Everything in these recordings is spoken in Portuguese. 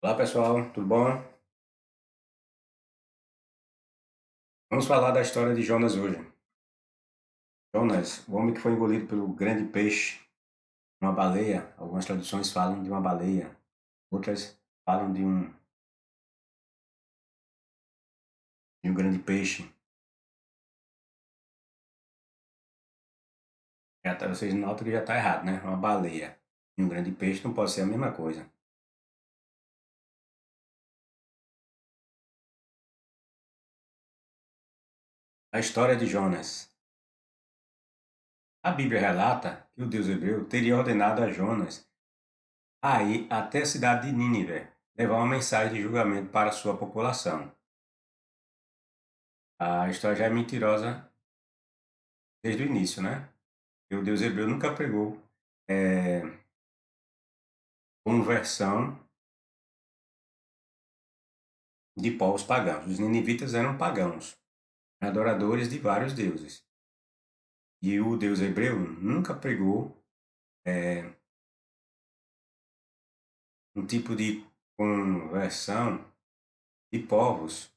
Olá pessoal, tudo bom? Vamos falar da história de Jonas hoje. Jonas, o homem que foi engolido pelo grande peixe, uma baleia. Algumas traduções falam de uma baleia, outras falam de um grande peixe. Vocês notam que já está errado, né? Uma baleia e um grande peixe não pode ser a mesma coisa. A história de Jonas. A Bíblia relata que o Deus hebreu teria ordenado a Jonas a ir até a cidade de Nínive, levar uma mensagem de julgamento para a sua população. A história já é mentirosa desde o início, né? E o Deus hebreu nunca pregou é, conversão de povos pagãos. Os ninivitas eram pagãos, adoradores de vários deuses. E o Deus hebreu nunca pregou um tipo de conversão de povos.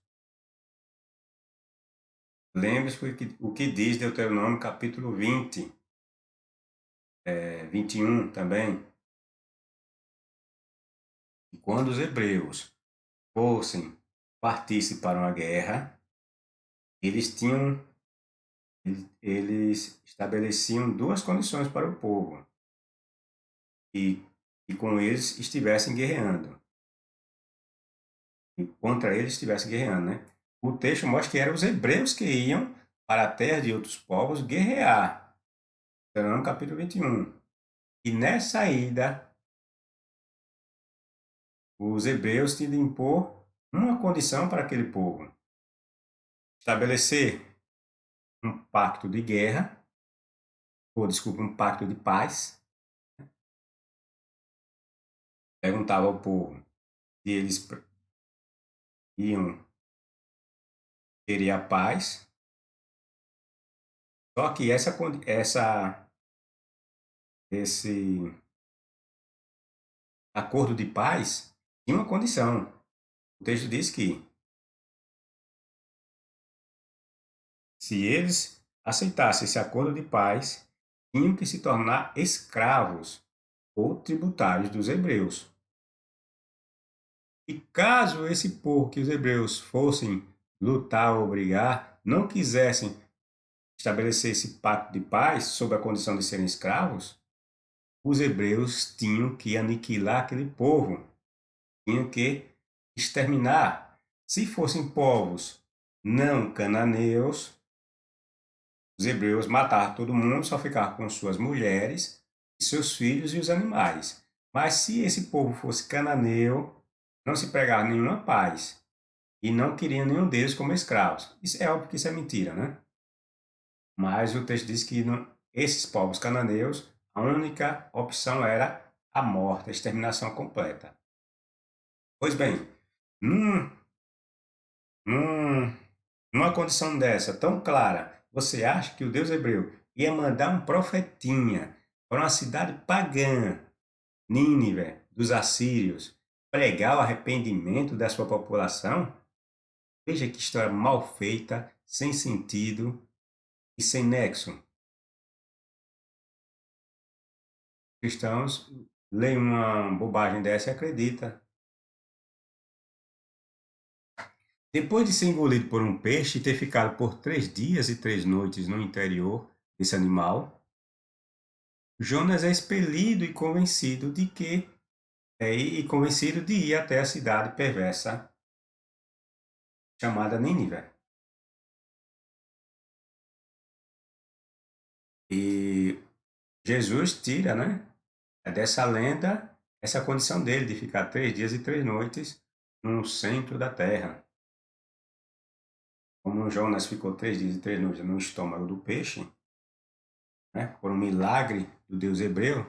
Lembre-se o que diz Deuteronômio capítulo 20, 21 também. E quando os hebreus fossem partissem para uma guerra, eles tinham eles estabeleciam duas condições para o povo e com eles estivessem guerreando, e contra eles estivessem guerreando, né? O texto mostra que eram os hebreus que iam para a terra de outros povos guerrear. Deuteronômio capítulo 21. E nessa ida, os hebreus tinham de impor uma condição para aquele povo: estabelecer um pacto de guerra, ou desculpa, um pacto de paz. Perguntava ao povo se eles iam querer a paz. Só que esse acordo de paz tinha uma condição. O texto diz que se eles aceitassem esse acordo de paz, tinham que se tornar escravos ou tributários dos hebreus. E caso esse povo que os hebreus fossem lutar ou brigar, não quisessem estabelecer esse pacto de paz sob a condição de serem escravos, os hebreus tinham que aniquilar aquele povo, tinham que exterminar. Se fossem povos não cananeus, os hebreus matavam todo mundo, só ficavam com suas mulheres, seus filhos e os animais. Mas se esse povo fosse cananeu, não se pregava nenhuma paz e não queriam nenhum deles como escravos. Isso é óbvio que isso é mentira, né? Mas o texto diz que esses povos cananeus, a única opção era a morte, a exterminação completa. Pois bem, num, num, numa condição dessa tão clara, você acha que o Deus hebreu ia mandar um profetinha para uma cidade pagã, Nínive, dos assírios, pregar o arrependimento da sua população? Veja que história mal feita, sem sentido e sem nexo. Cristãos leem uma bobagem dessa e acreditam. Depois de ser engolido por um peixe e ter ficado por 3 dias e 3 noites no interior desse animal, Jonas é expelido e convencido de ir até a cidade perversa chamada Nínive. E Jesus tira, né, dessa lenda essa condição dele de ficar 3 dias e 3 noites no centro da terra. Como Jonas ficou 3 dias e 3 noites no estômago do peixe, né, por um milagre do Deus hebreu,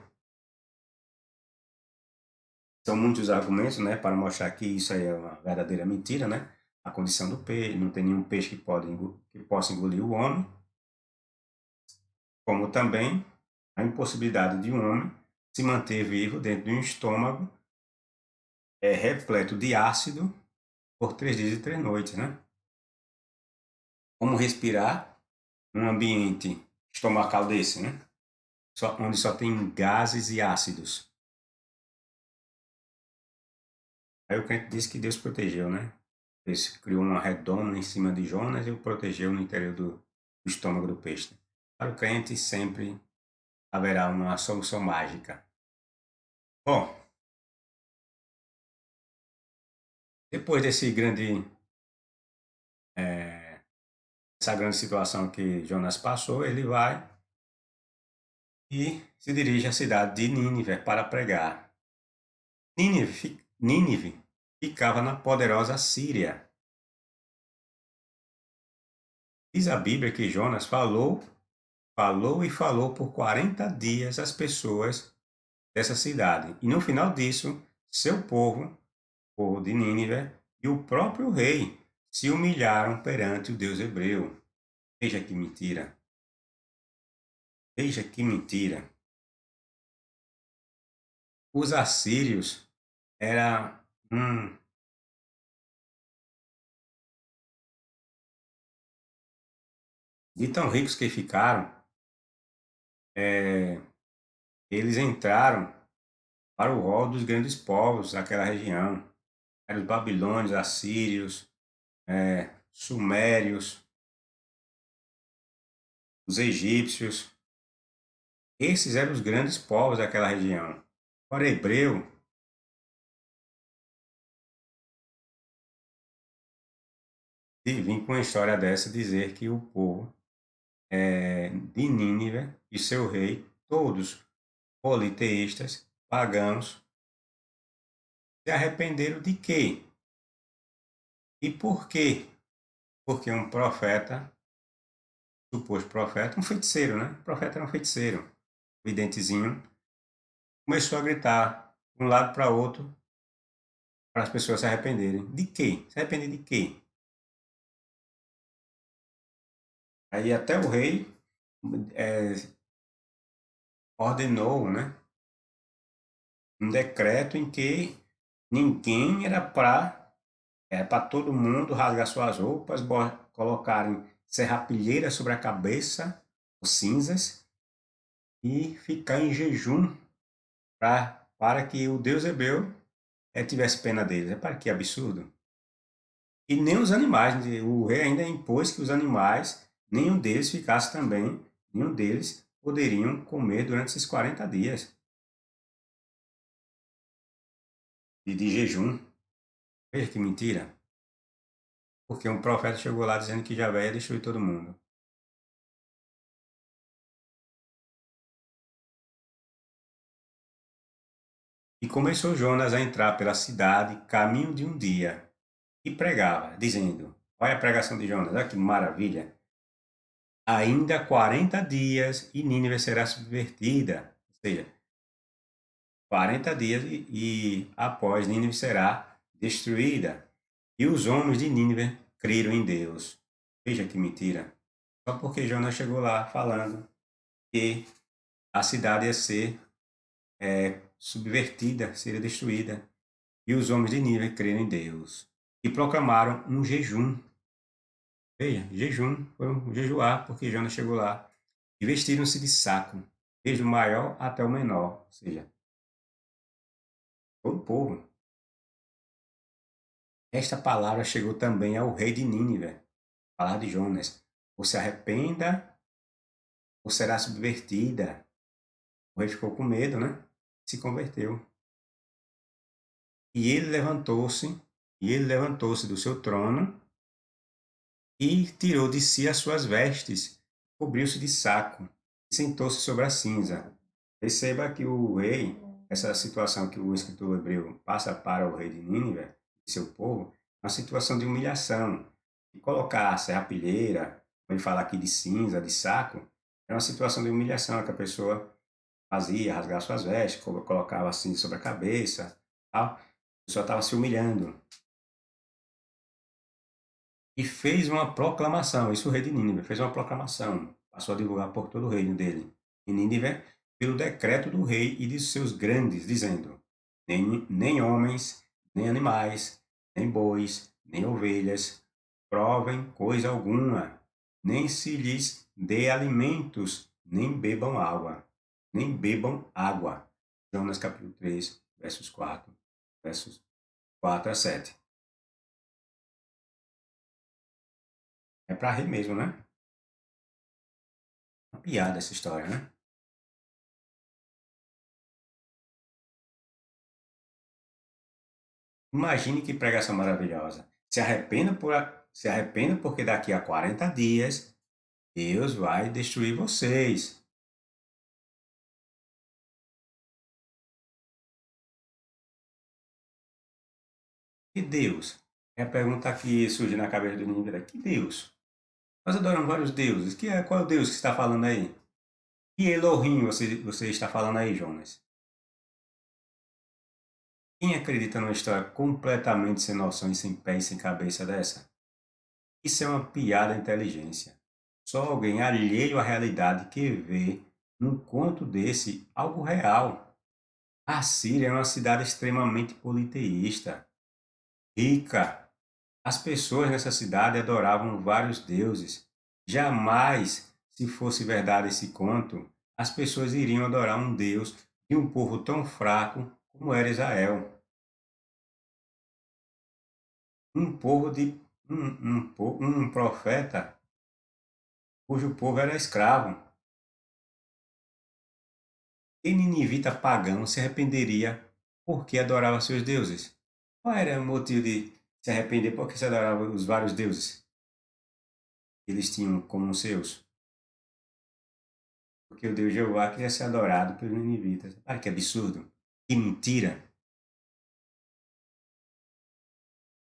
são muitos argumentos, né, para mostrar que isso aí é uma verdadeira mentira, né? A condição do peixe, não tem nenhum peixe que possa engolir o homem, como também a impossibilidade de um homem se manter vivo dentro de um estômago é repleto de ácido por 3 dias e 3 noites, né? Como respirar num ambiente estomacal desse, né? Onde só tem gases e ácidos. Aí o crente disse que Deus protegeu, né? Deus criou uma redoma em cima de Jonas e o protegeu no interior do estômago do peixe. Para o crente sempre haverá uma solução mágica. Bom, depois essa grande situação que Jonas passou, ele vai e se dirige à cidade de Nínive para pregar. Nínive ficava na poderosa Síria. Diz a Bíblia que Jonas falou e falou por 40 dias às pessoas dessa cidade. E no final disso, seu povo, o povo de Nínive, e o próprio rei se humilharam perante o Deus hebreu. Veja que mentira. Veja que mentira. Os assírios era de tão ricos que ficaram, eles entraram para o rol dos grandes povos daquela região. Eram os babilônios, assírios, sumérios, os egípcios. Esses eram os grandes povos daquela região. Para hebreu, de vir com uma história dessa dizer que o povo de Nínive e seu rei, todos politeístas, pagãos, se arrependeram de quê? E por quê? Porque um profeta, suposto profeta, um feiticeiro, né? O profeta era um feiticeiro, videntezinho, começou a gritar de um lado para outro para as pessoas se arrependerem. De quê? Se arrepender de quê? Aí até o rei é, ordenou, né, um decreto em que ninguém era para todo mundo rasgar suas roupas, colocarem serrapilheira sobre a cabeça, cinzas, e ficar em jejum para que o Deus hebreu tivesse pena deles. Para que absurdo! E nem os animais, né? O rei ainda impôs que os animais, nenhum deles ficasse também, nenhum deles poderiam comer durante esses 40 dias de jejum. Veja que mentira. Porque um profeta chegou lá dizendo que Javé ia destruir todo mundo. E começou Jonas a entrar pela cidade, caminho de um dia, e pregava, dizendo: olha a pregação de Jonas, olha que maravilha! Ainda 40 dias e Nínive será subvertida. Ou seja, 40 dias após Nínive será destruída. E os homens de Nínive creram em Deus. Veja que mentira. Só porque Jonas chegou lá falando que a cidade ia ser subvertida, seria destruída. E os homens de Nínive creram em Deus. E proclamaram um jejum. Veja, jejum, foi um jejuar, porque Jonas chegou lá. E vestiram-se de saco, desde o maior até o menor. Ou seja, todo o povo. Esta palavra chegou também ao rei de Nínive, palavra de Jonas. Ou se arrependa, ou será subvertida. O rei ficou com medo, né? Se converteu. E ele levantou-se do seu trono e tirou de si as suas vestes, cobriu-se de saco e sentou-se sobre a cinza. Perceba que o rei, essa situação que o escritor hebreu passa para o rei de Nínive e seu povo, é uma situação de humilhação. E colocar a serrapilheira, como ele fala aqui de cinza, de saco, é uma situação de humilhação que a pessoa fazia, rasgar suas vestes, colocava assim sobre a cabeça, tal. A pessoa estava se humilhando. E fez uma proclamação, isso o rei de Nínive fez uma proclamação, passou a divulgar por todo o reino dele, em Nínive, pelo decreto do rei e de seus grandes, dizendo: nem homens, nem animais, nem bois, nem ovelhas, provem coisa alguma, nem se lhes dê alimentos, nem bebam água. Jonas capítulo 3, versos 4 a 7. É para rir mesmo, né? Uma piada essa história, né? Imagine que pregação maravilhosa. Se arrependa porque daqui a 40 dias Deus vai destruir vocês. Que Deus? É a pergunta que surge na cabeça do Nínive. Que Deus? Nós adoramos vários deuses. Qual é o Deus que está falando aí? Que Elohim você está falando aí, Jonas? Quem acredita numa história completamente sem noção e sem pé e sem cabeça dessa? Isso é uma piada à inteligência. Só alguém alheio à realidade que vê num conto desse algo real. A Síria é uma cidade extremamente politeísta, rica. As pessoas nessa cidade adoravam vários deuses. Jamais, se fosse verdade esse conto, as pessoas iriam adorar um Deus de um povo tão fraco como era Israel. Um povo de um profeta cujo povo era escravo. E ninivita pagão se arrependeria porque adorava seus deuses. Qual era o motivo de se arrepender porque se adorava os vários deuses que eles tinham como seus? Porque o Deus Jeová queria ser adorado pelos ninivitas. Olha que absurdo. Que mentira.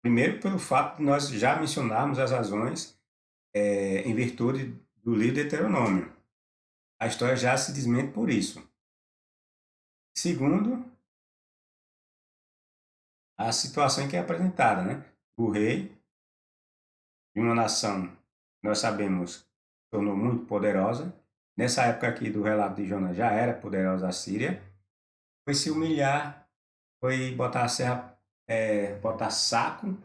Primeiro, pelo fato de nós já mencionarmos as razões em virtude do livro de Deuteronômio. A história já se desmente por isso. Segundo, a situação que é apresentada, né? O rei de uma nação, nós sabemos, tornou muito poderosa. Nessa época aqui do relato de Jonas já era poderosa a Síria. Foi se humilhar, foi botar a serra, botar saco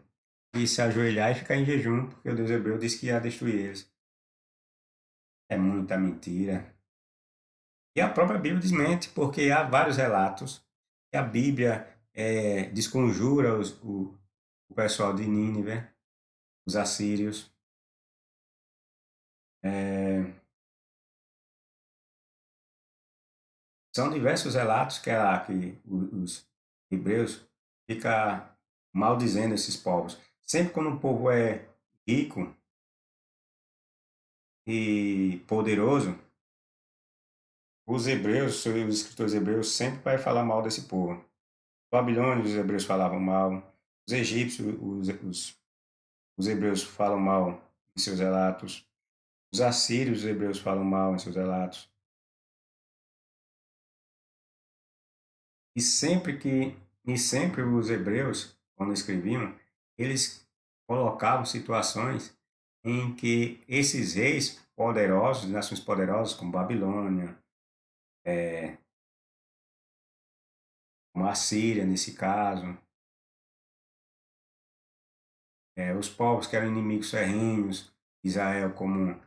e se ajoelhar e ficar em jejum, porque o Deus hebreu disse que ia destruir eles. É muita mentira. E a própria Bíblia desmente, porque há vários relatos que a Bíblia desconjura o pessoal de Nínive, os assírios. É, são diversos relatos que os hebreus ficam maldizendo esses povos. Sempre quando um povo é rico e poderoso, os hebreus, os escritores hebreus, sempre vai falar mal desse povo. Os babilônios, os hebreus falavam mal. Os egípcios, os hebreus falam mal em seus relatos. Os assírios, os hebreus falam mal em seus relatos. E sempre que, e sempre os hebreus, quando escreviam, eles colocavam situações em que esses reis poderosos, nações poderosas como Babilônia, como a Síria nesse caso, os povos que eram inimigos ferrenhos, Israel como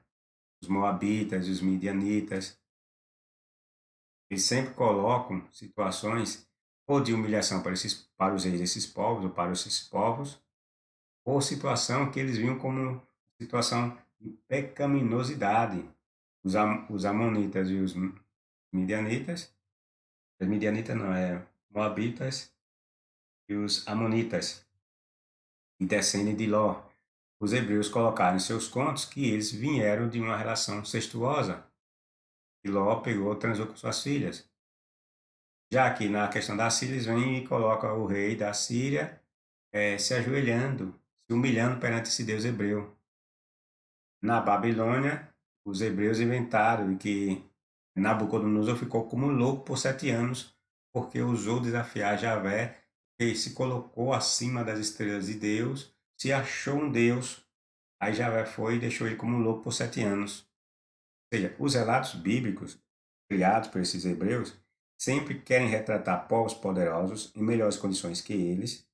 os moabitas e os midianitas, eles sempre colocam situações ou de humilhação para os reis desses povos ou para esses povos, ou situação que eles viam como situação de pecaminosidade. Os amonitas e os midianitas, os midianitas não, moabitas e os amonitas, e descendem de Ló. Os hebreus colocaram em seus contos que eles vieram de uma relação incestuosa, e Ló pegou, transou com suas filhas. Já que na questão da Síria, eles vêm e colocam o rei da Síria se ajoelhando, se humilhando perante esse Deus hebreu. Na Babilônia, os hebreus inventaram que Nabucodonosor ficou como louco por 7 anos, porque ousou desafiar Javé, e se colocou acima das estrelas de Deus, se achou um Deus. Aí Javé foi e deixou ele como louco por 7 anos. Ou seja, os relatos bíblicos criados por esses hebreus sempre querem retratar povos poderosos em melhores condições que eles,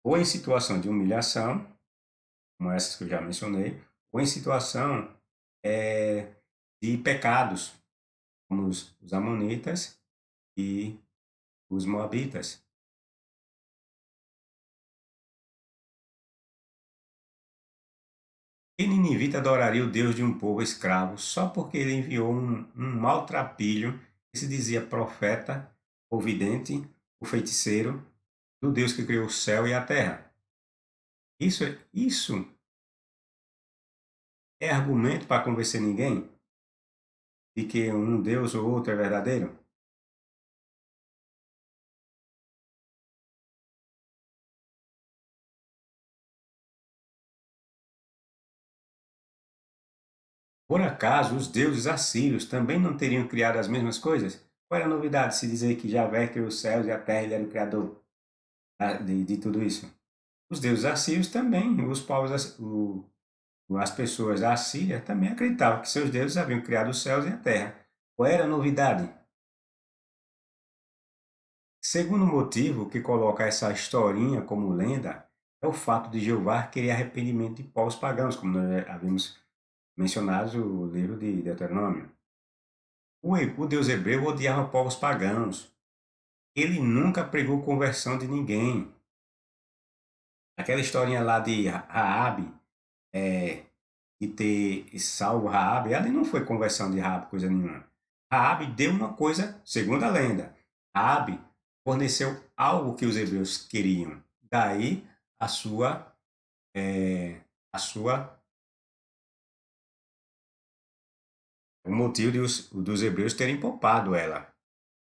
ou em situação de humilhação, como essas que eu já mencionei, ou em situação de pecados, como os amonitas e os moabitas. Que ninivita adoraria o Deus de um povo escravo só porque ele enviou um maltrapilho que se dizia profeta, ou vidente, ou feiticeiro, do Deus que criou o céu e a terra? Isso é argumento para convencer ninguém de que um Deus ou outro é verdadeiro? Por acaso os deuses assírios também não teriam criado as mesmas coisas? Qual era a novidade se dizer que Javé criou os céus e a terra, ele era o criador de tudo isso? Os deuses assírios também, os povos, as pessoas da Assíria também acreditavam que seus deuses haviam criado os céus e a terra. Qual era a novidade? Segundo motivo que coloca essa historinha como lenda é o fato de Jeová querer arrependimento de povos pagãos, como nós havíamos mencionado no livro de Deuteronômio. O Deus hebreu odiava povos pagãos. Ele nunca pregou conversão de ninguém. Aquela historinha lá de Raabe, de ter salvo Raabe, ali não foi conversão de Raabe, coisa nenhuma. Raabe deu uma coisa, segundo a lenda. Raabe forneceu algo que os hebreus queriam. Daí a sua, é, a sua, o motivo dos hebreus terem poupado ela.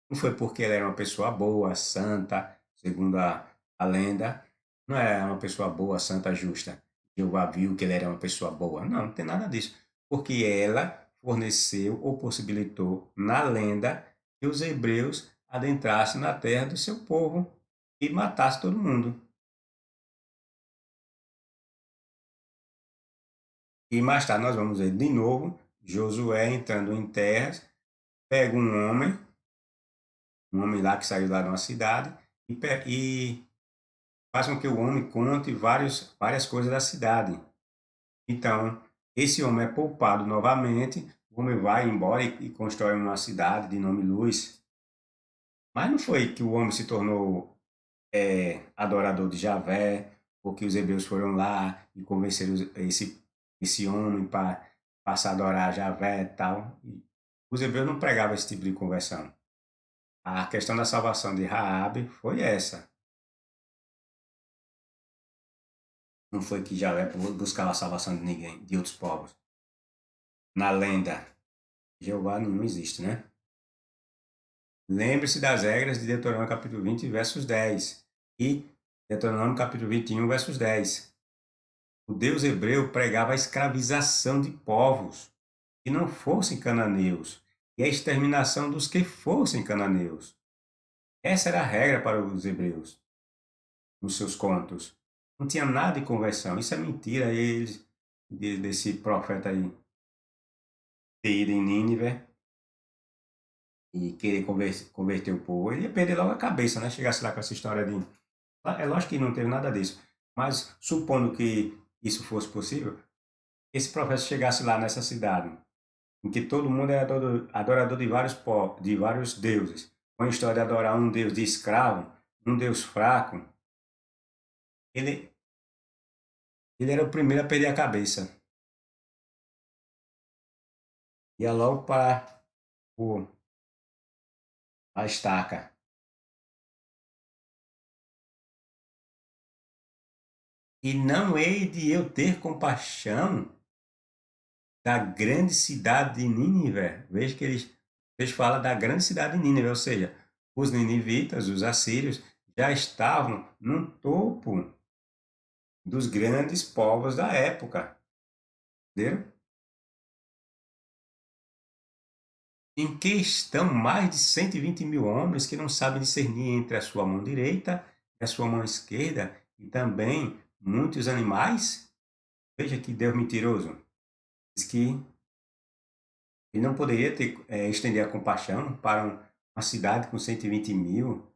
Não foi porque ela era uma pessoa boa, santa, segundo a lenda. Não era uma pessoa boa, santa, justa. Jeová viu que ela era uma pessoa boa. Não, não tem nada disso. Porque ela forneceu ou possibilitou, na lenda, que os hebreus adentrassem na terra do seu povo e matassem todo mundo. E mais tarde nós vamos ver de novo Josué entrando em terras, pega um homem lá que saiu lá de uma cidade, e faz com que o homem conte várias coisas da cidade. Então, esse homem é poupado novamente, o homem vai embora e constrói uma cidade de nome Luz. Mas não foi que o homem se tornou adorador de Javé, ou que os hebreus foram lá e convenceram esse homem para passar a adorar Javé e tal. E os hebreus não pregavam esse tipo de conversão. A questão da salvação de Raabe foi essa. Não foi que Javé buscava a salvação de ninguém, de outros povos. Na lenda, Jeová não existe, né? Lembre-se das regras de Deuteronômio capítulo 20, versos 10 e Deuteronômio capítulo 21, versos 10. O Deus hebreu pregava a escravização de povos que não fossem cananeus e a exterminação dos que fossem cananeus. Essa era a regra para os hebreus nos seus contos. Não tinha nada de conversão. Isso é mentira desse profeta aí ter ido em Nínive e querer converter o povo. Ele ia perder logo a cabeça, né? Chegasse lá com essa história de. É lógico que não teve nada disso. Mas supondo que isso fosse possível, esse profeta chegasse lá nessa cidade, em que todo mundo é adorador de vários deuses, com a história de adorar um deus de escravo, um deus fraco, ele, ele era o primeiro a perder a cabeça. Ia logo para a estaca. E não hei de eu ter compaixão da grande cidade de Nínive. Veja que eles falam da grande cidade de Nínive, ou seja, os ninivitas, os assírios, já estavam no topo dos grandes povos da época. Entenderam? Em que estão mais de 120 mil homens que não sabem discernir entre a sua mão direita e a sua mão esquerda, e também muitos animais? Veja que Deus mentiroso. Diz que ele não poderia estender a compaixão para uma cidade com 120 mil.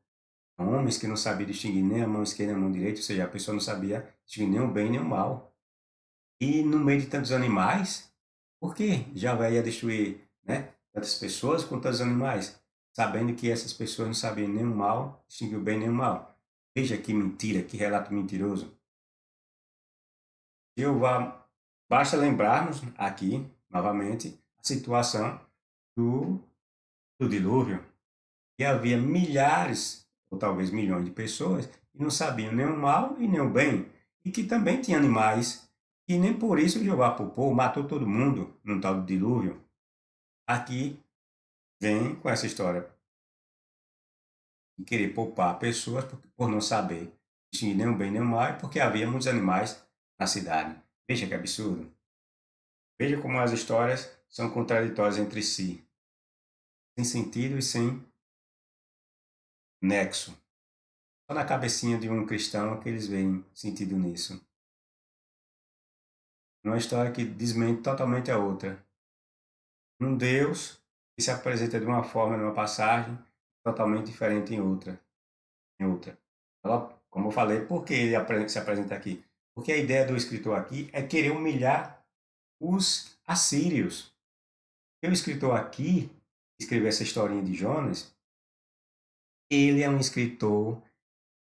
Homens que não sabiam distinguir nem a mão esquerda nem a mão direita, ou seja, a pessoa não sabia distinguir nem o bem nem o mal. E no meio de tantos animais, por que Javé ia destruir, né, tantas pessoas com tantos animais, sabendo que essas pessoas não sabiam nem o mal, distinguir o bem nem o mal? Veja que mentira, que relato mentiroso. Jeová, basta lembrarmos aqui, novamente, a situação do, do dilúvio, que havia milhares, ou talvez milhões de pessoas que não sabiam nem o mal e nem o bem, e que também tinham animais, e nem por isso Jeová poupou, matou todo mundo no tal do dilúvio. Aqui vem com essa história de querer poupar pessoas por não saber distinguir nem o bem nem o mal, e porque havia muitos animais na cidade. Veja que absurdo. Veja como as histórias são contraditórias entre si, sem sentido e sem nexo. Só na cabecinha de um cristão que eles veem sentido nisso. Uma história que desmente totalmente a outra. Um Deus que se apresenta de uma forma numa passagem, totalmente diferente em outra. Em outra. Como eu falei, por que ele se apresenta aqui? Porque a ideia do escritor aqui é querer humilhar os assírios. E o escritor aqui, que escreveu essa historinha de Jonas, ele é um escritor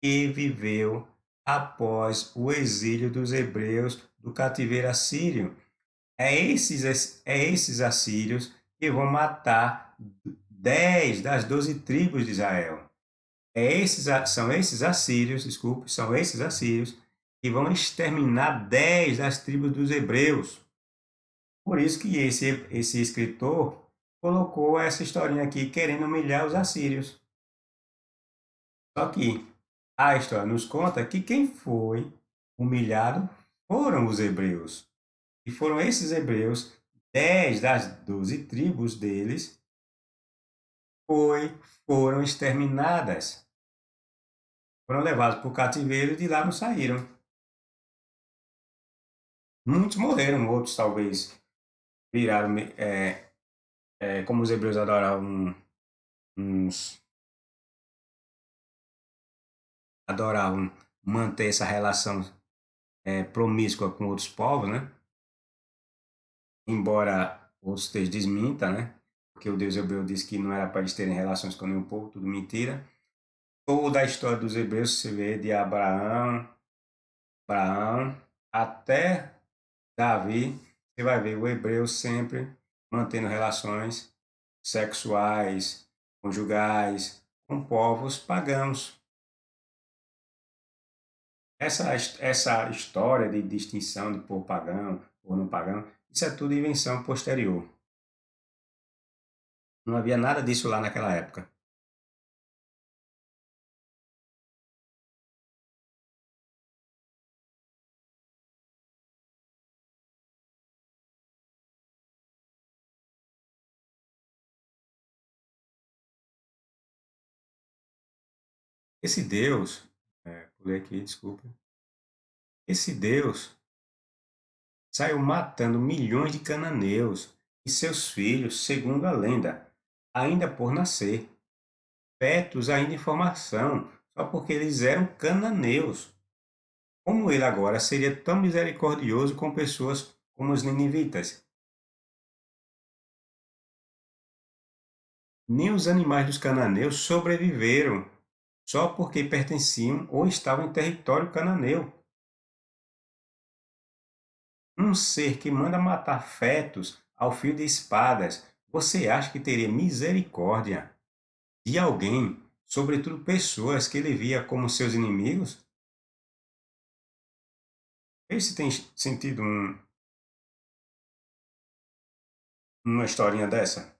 que viveu após o exílio dos hebreus do cativeiro assírio. É esses assírios que vão matar 10 das 12 tribos de Israel. São esses assírios, desculpe, são esses assírios que vão exterminar 10 das tribos dos hebreus. Por isso que esse escritor colocou essa historinha aqui querendo humilhar os assírios. Só que a história nos conta que quem foi humilhado foram os hebreus. E foram esses hebreus, 10 das 12 tribos deles, foram exterminadas. Foram levados para o cativeiro e de lá não saíram. Muitos morreram, outros talvez viraram, como os hebreus uns, adoravam manter essa relação promíscua com outros povos, né? Embora outros textos desminta, né? Porque o Deus hebreu disse que não era para eles terem relações com nenhum povo, tudo mentira. Toda a história dos hebreus se vê de Abraão até Davi, você vai ver o hebreu sempre mantendo relações sexuais, conjugais, com povos pagãos. Essa história de distinção de povo pagão ou não pagão, isso é tudo invenção posterior. Não havia nada disso lá naquela época. Esse Deus, pulei aqui, desculpa. Esse Deus saiu matando milhões de cananeus e seus filhos, segundo a lenda, ainda por nascer, fetos ainda em formação, só porque eles eram cananeus. Como ele agora seria tão misericordioso com pessoas como os ninivitas? Nem os animais dos cananeus sobreviveram só porque pertenciam ou estavam em território cananeu. Um ser que manda matar fetos ao fio de espadas, você acha que teria misericórdia de alguém, sobretudo pessoas que ele via como seus inimigos? Esse tem sentido uma historinha dessa?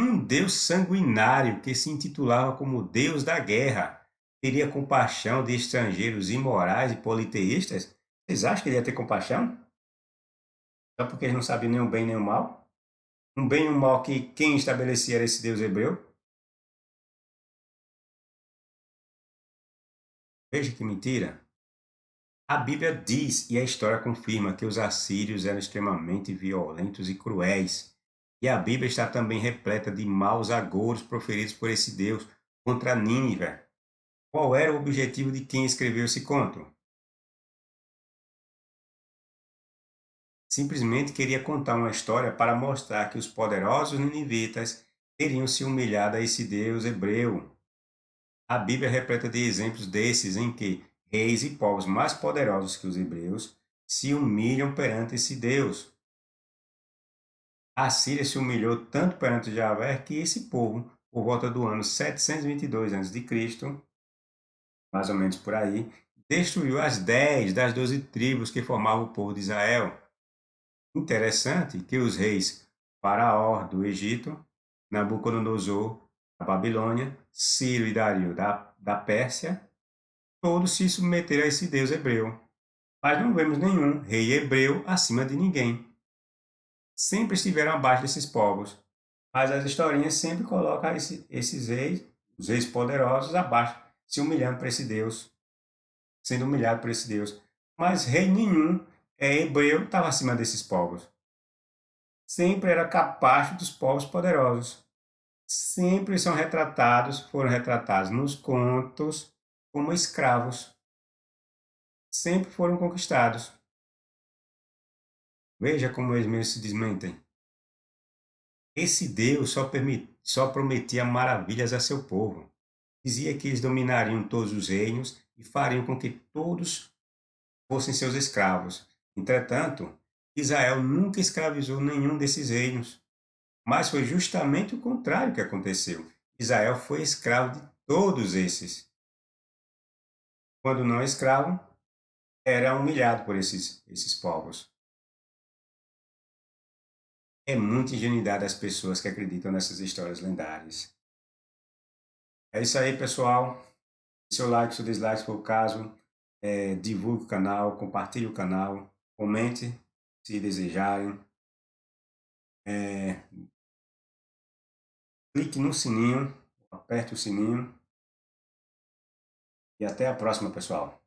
Um Deus sanguinário que se intitulava como Deus da guerra teria compaixão de estrangeiros imorais e politeístas? Vocês acham que ele ia ter compaixão? Só porque eles não sabiam nem o bem nem o mal? Um bem e um mal que quem estabelecia era esse Deus hebreu? Veja que mentira. A Bíblia diz, e a história confirma, que os assírios eram extremamente violentos e cruéis. E a Bíblia está também repleta de maus agouros proferidos por esse Deus contra Nínive. Qual era o objetivo de quem escreveu esse conto? Simplesmente queria contar uma história para mostrar que os poderosos ninivitas teriam se humilhado a esse Deus hebreu. A Bíblia é repleta de exemplos desses em que reis e povos mais poderosos que os hebreus se humilham perante esse Deus. A Síria se humilhou tanto perante Javé que esse povo, por volta do ano 722 a.C., mais ou menos por aí, destruiu as 10 das 12 tribos que formavam o povo de Israel. Interessante que os reis Faraó do Egito, Nabucodonosor da Babilônia, Ciro e Dario da Pérsia, todos se submeteram a esse Deus hebreu. Mas não vemos nenhum rei hebreu acima de ninguém. Sempre estiveram abaixo desses povos. Mas as historinhas sempre colocam esses reis, os reis poderosos, abaixo, se humilhando para esse Deus, sendo humilhado por esse Deus. Mas rei nenhum hebreu estava acima desses povos. Sempre era capaz dos povos poderosos. Sempre foram retratados nos contos como escravos. Sempre foram conquistados. Veja como eles mesmos se desmentem. Esse Deus só prometia maravilhas a seu povo. Dizia que eles dominariam todos os reinos e fariam com que todos fossem seus escravos. Entretanto, Israel nunca escravizou nenhum desses reinos. Mas foi justamente o contrário que aconteceu. Israel foi escravo de todos esses. Quando não escravo, era humilhado por esses povos. É muita ingenuidade das pessoas que acreditam nessas histórias lendárias. É isso aí, pessoal. Seu like, seu dislike, se for o caso. Divulgue o canal, compartilhe o canal, comente se desejarem. Clique no sininho, aperte o sininho. E até a próxima, pessoal.